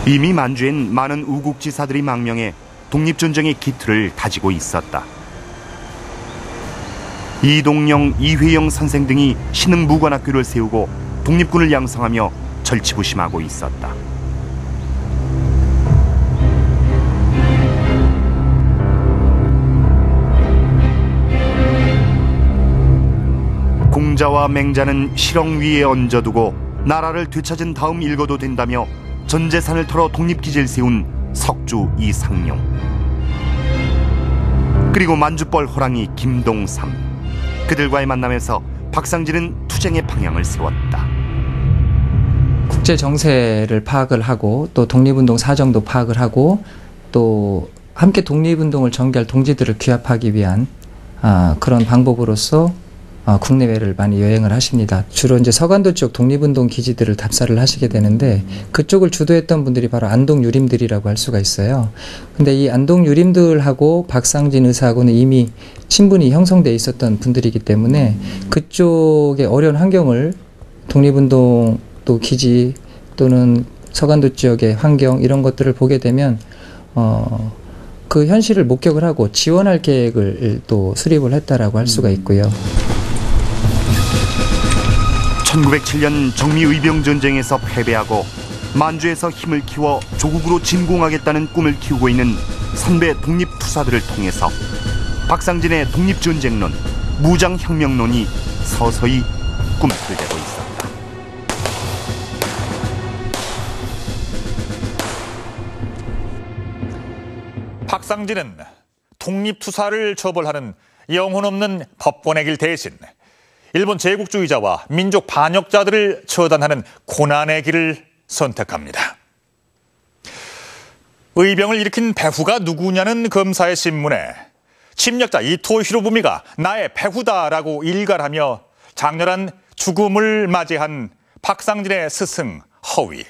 이미 만주엔 많은 우국지사들이 망명해 독립전쟁의 기틀을 다지고 있었다. 이동영, 이회영 선생 등이 신흥무관학교를 세우고 독립군을 양성하며 절치부심하고 있었다. 공자와 맹자는 실ong 위에 얹어두고 나라를 되찾은 다음 읽어도 된다며 전 재산을 털어 독립기지를 세운 석주 이상용, 그리고 만주벌 호랑이 김동삼, 그들과의 만남에서 박상진은 투쟁의 방향을 세웠다. 국제 정세를 파악을 하고 또 독립운동 사정도 파악을 하고 또 함께 독립운동을 전개할 동지들을 규합하기 위한 그런 방법으로서 국내외를 많이 여행을 하십니다. 주로 이제 서간도 쪽 독립운동 기지들을 답사를 하시게 되는데 그쪽을 주도했던 분들이 바로 안동유림들이라고 할 수가 있어요. 근데 이 안동유림들하고 박상진 의사하고는 이미 친분이 형성돼 있었던 분들이기 때문에 그쪽의 어려운 환경을 독립운동 또 기지 또는 서간도 지역의 환경 이런 것들을 보게 되면 그 현실을 목격을 하고 지원할 계획을 또 수립을 했다라고 할 수가 있고요. 1907년 정미의병전쟁에서 패배하고 만주에서 힘을 키워 조국으로 진공하겠다는 꿈을 키우고 있는 선배 독립투사들을 통해서 박상진의 독립전쟁론, 무장혁명론이 서서히 꿈틀대고 있었다. 박상진은 독립투사를 처벌하는 영혼 없는 법권의 길 대신 일본 제국주의자와 민족 반역자들을 처단하는 고난의 길을 선택합니다. 의병을 일으킨 배후가 누구냐는 검사의 신문에 침략자 이토 히로부미가 나의 배후다라고 일갈하며 장렬한 죽음을 맞이한 박상진의 스승 허위.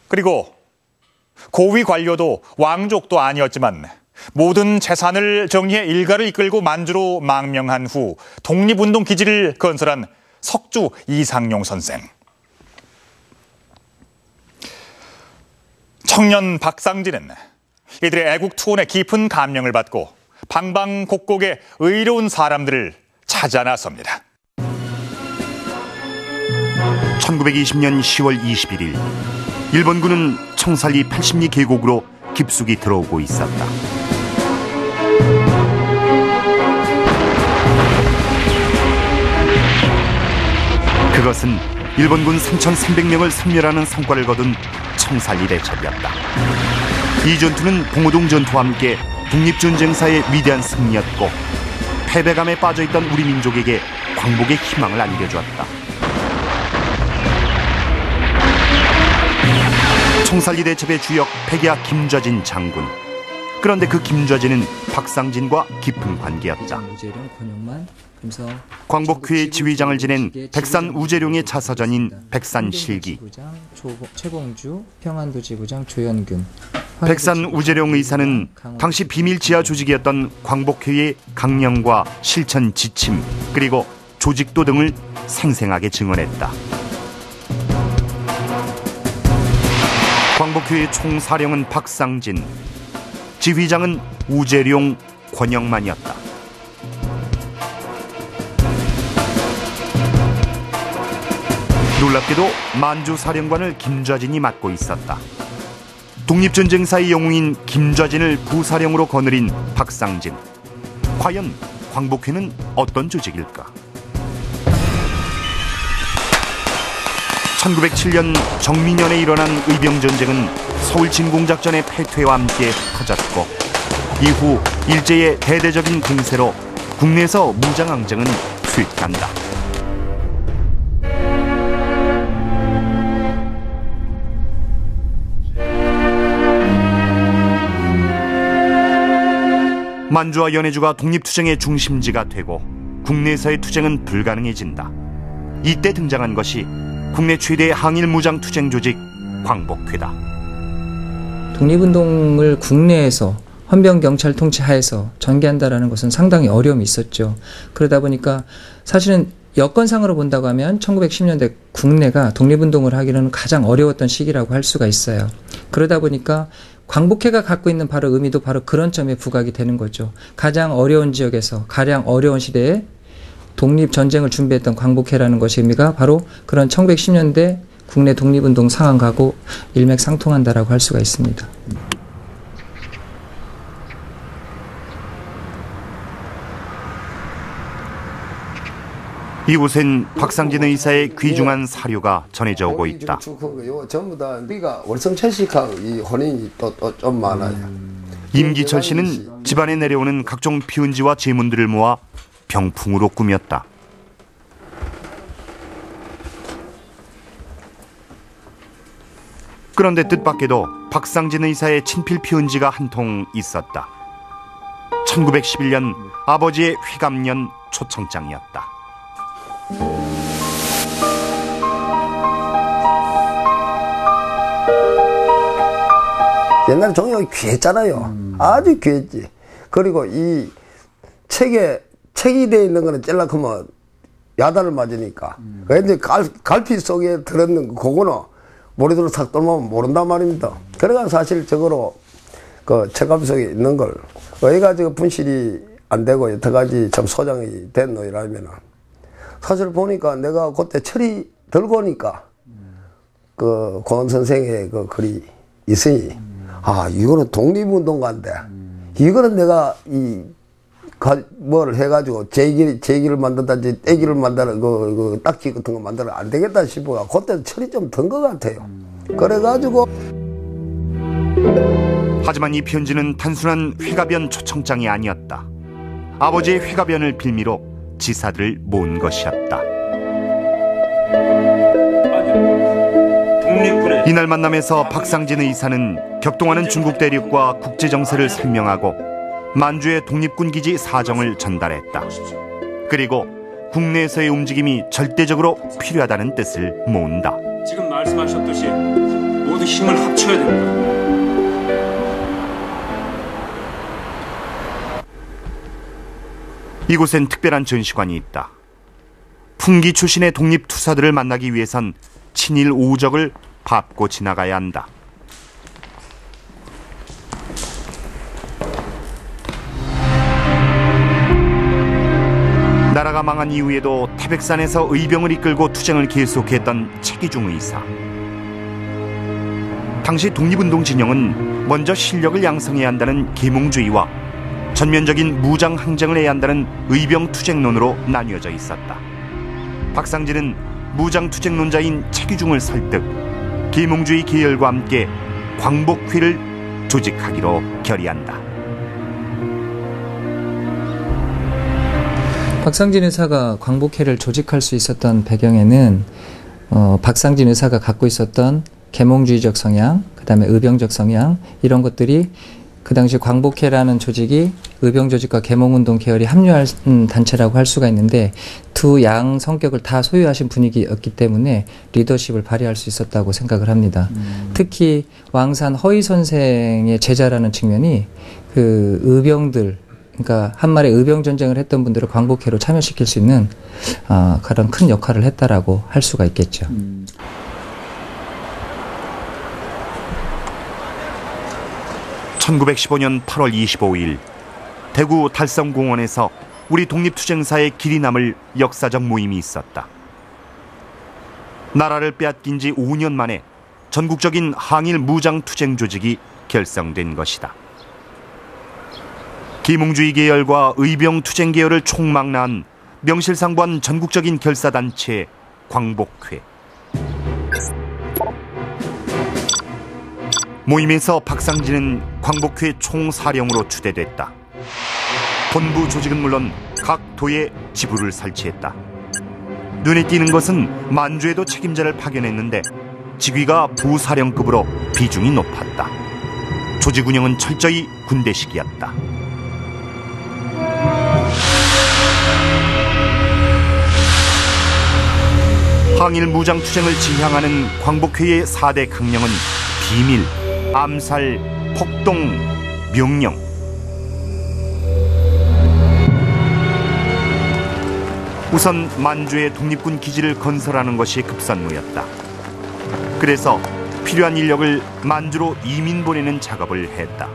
그리고 고위 관료도 왕족도 아니었지만 모든 재산을 정리해 일가를 이끌고 만주로 망명한 후 독립운동 기지를 건설한 석주 이상용 선생. 청년 박상진은 이들의 애국 투혼에 깊은 감명을 받고 방방곡곡의 의로운 사람들을 찾아 나섭니다. 1920년 10월 21일 일본군은 청살리 80리 계곡으로 깊숙이 들어오고 있었다. 그것은 일본군 3,300명을 섬멸하는 성과를 거둔 청살리 대첩이었다. 이 전투는 봉오동 전투와 함께 독립전쟁사의 위대한 승리였고 패배감에 빠져있던 우리 민족에게 광복의 희망을 안겨주었다. 청살리 대첩의 주역 백야 김좌진 장군. 그런데 그 김좌진은 박상진과 깊은 관계였다. 광복회의 지휘장을 지낸 백산 우재룡의 자서전인 백산실기. 최봉주, 평안도 지부장 조현균. 백산 우재룡 의사는 당시 비밀 지하 조직이었던 광복회의 강령과 실천 지침 그리고 조직도 등을 생생하게 증언했다. 광복회의 총사령은 박상진, 지휘장은 우재룡, 권영만이었다. 놀랍게도 만주 사령관을 김좌진이 맡고 있었다. 독립전쟁사의 영웅인 김좌진을 부사령으로 거느린 박상진. 과연 광복회는 어떤 조직일까? 1907년 정민년에 일어난 의병전쟁은 서울 진공작전의 패퇴와 함께 터졌고 이후 일제의 대대적인 공세로 국내에서 무장항쟁은 수익한다. 만주와 연해주가 독립투쟁의 중심지가 되고 국내에서의 투쟁은 불가능해진다. 이때 등장한 것이 국내 최대의 항일 무장 투쟁 조직 광복회다. 독립운동을 국내에서 헌병경찰 통치 하에서 전개한다라는 것은 상당히 어려움이 있었죠. 그러다 보니까 사실은 여건상으로 본다고 하면 1910년대 국내가 독립운동을 하기로는 가장 어려웠던 시기라고 할 수가 있어요. 그러다 보니까 광복회가 갖고 있는 바로 의미도 바로 그런 점에 부각이 되는 거죠. 가장 어려운 지역에서 가장 어려운 시대에 독립전쟁을 준비했던 광복회라는 것의 의미가 바로 그런 1910년대 국내 독립운동 상황하고 일맥상통한다라고 할 수가 있습니다. 이곳엔 박상진 의사의 귀중한 사료가 전해져 오고 있다. 전부 다 우리가 월성채식하고 이 혼인이 또 좀 많아요. 임기철 씨는 집안에 내려오는 각종 피운지와 제문들을 모아 병풍으로 꾸몄다. 그런데 뜻밖에도 박상진 의사의 친필 피운지가 한 통 있었다. 1911년 아버지의 휘감년 초청장이었다. 옛날에 종이가 귀했잖아요. 아주 귀했지. 그리고 이 책이 되어 있는 거는 젤라크면 야단을 맞으니까. 근데 갈피 속에 들었는 그거는 머리들로 싹 떨면 모른단 말입니다. 그래가 사실 저거로 그 책갈피 속에 있는 걸 여기가 분실이 안 되고 여태까지 참 소장이 된 노이라면은 사실 보니까 내가 그때 철이 들고 오니까 그 고은 선생의 그 글이 있으니 아 이거는 독립운동가인데 이거는 내가 뭘 해가지고 제기를 만든다든지 떼기를 만들어 그 딱지 같은 거 만들어 안 되겠다 싶어가 그때 철이 좀 든 것 같아요. 그래가지고 하지만 이 편지는 단순한 휘가변 초청장이 아니었다. 아버지의 휘가변을 빌미로 지사들을 모은 것이었다. 이날 만남에서 박상진 의사는 격동하는 중국 대륙과 국제 정세를 설명하고 만주의 독립군 기지 사정을 전달했다. 그리고 국내에서의 움직임이 절대적으로 필요하다는 뜻을 모은다. 지금 말씀하셨듯이 모두 힘을 합쳐야 됩니다. 이곳엔 특별한 전시관이 있다. 풍기 출신의 독립투사들을 만나기 위해선 친일 오적을 밟고 지나가야 한다. 나라가 망한 이후에도 태백산에서 의병을 이끌고 투쟁을 계속했던 최기중 의사. 당시 독립운동 진영은 먼저 실력을 양성해야 한다는 계몽주의와 전면적인 무장 항쟁을 해야 한다는 의병 투쟁론으로 나뉘어져 있었다. 박상진은 무장 투쟁론자인 최기중을 설득, 계몽주의 계열과 함께 광복회를 조직하기로 결의한다. 박상진 의사가 광복회를 조직할 수 있었던 배경에는 박상진 의사가 갖고 있었던 계몽주의적 성향, 그 다음에 의병적 성향 이런 것들이 그 당시 광복회라는 조직이 의병조직과 계몽운동 계열이 합류한 단체라고 할 수가 있는데 두 양 성격을 다 소유하신 분위기였기 때문에 리더십을 발휘할 수 있었다고 생각을 합니다. 특히 왕산 허희 선생의 제자라는 측면이 그 의병들, 그러니까 한말의 의병 전쟁을 했던 분들을 광복회로 참여시킬 수 있는 그런 큰 역할을 했다라고 할 수가 있겠죠. 1915년 8월 25일 대구 달성공원에서 우리 독립투쟁사의 길이 남을 역사적 모임이 있었다. 나라를 빼앗긴 지 5년 만에 전국적인 항일 무장투쟁 조직이 결성된 것이다. 계몽주의 계열과 의병 투쟁 계열을 총망라한 명실상부한 전국적인 결사단체 광복회. 모임에서 박상진은 광복회 총사령으로 추대됐다. 본부 조직은 물론 각 도에 지부를 설치했다. 눈에 띄는 것은 만주에도 책임자를 파견했는데 직위가 부사령급으로 비중이 높았다. 조직 운영은 철저히 군대식이었다. 항일 무장투쟁을 지향하는 광복회의 4대 강령은 비밀, 암살, 폭동, 명령. 우선 만주에 독립군 기지를 건설하는 것이 급선무였다. 그래서 필요한 인력을 만주로 이민 보내는 작업을 했다.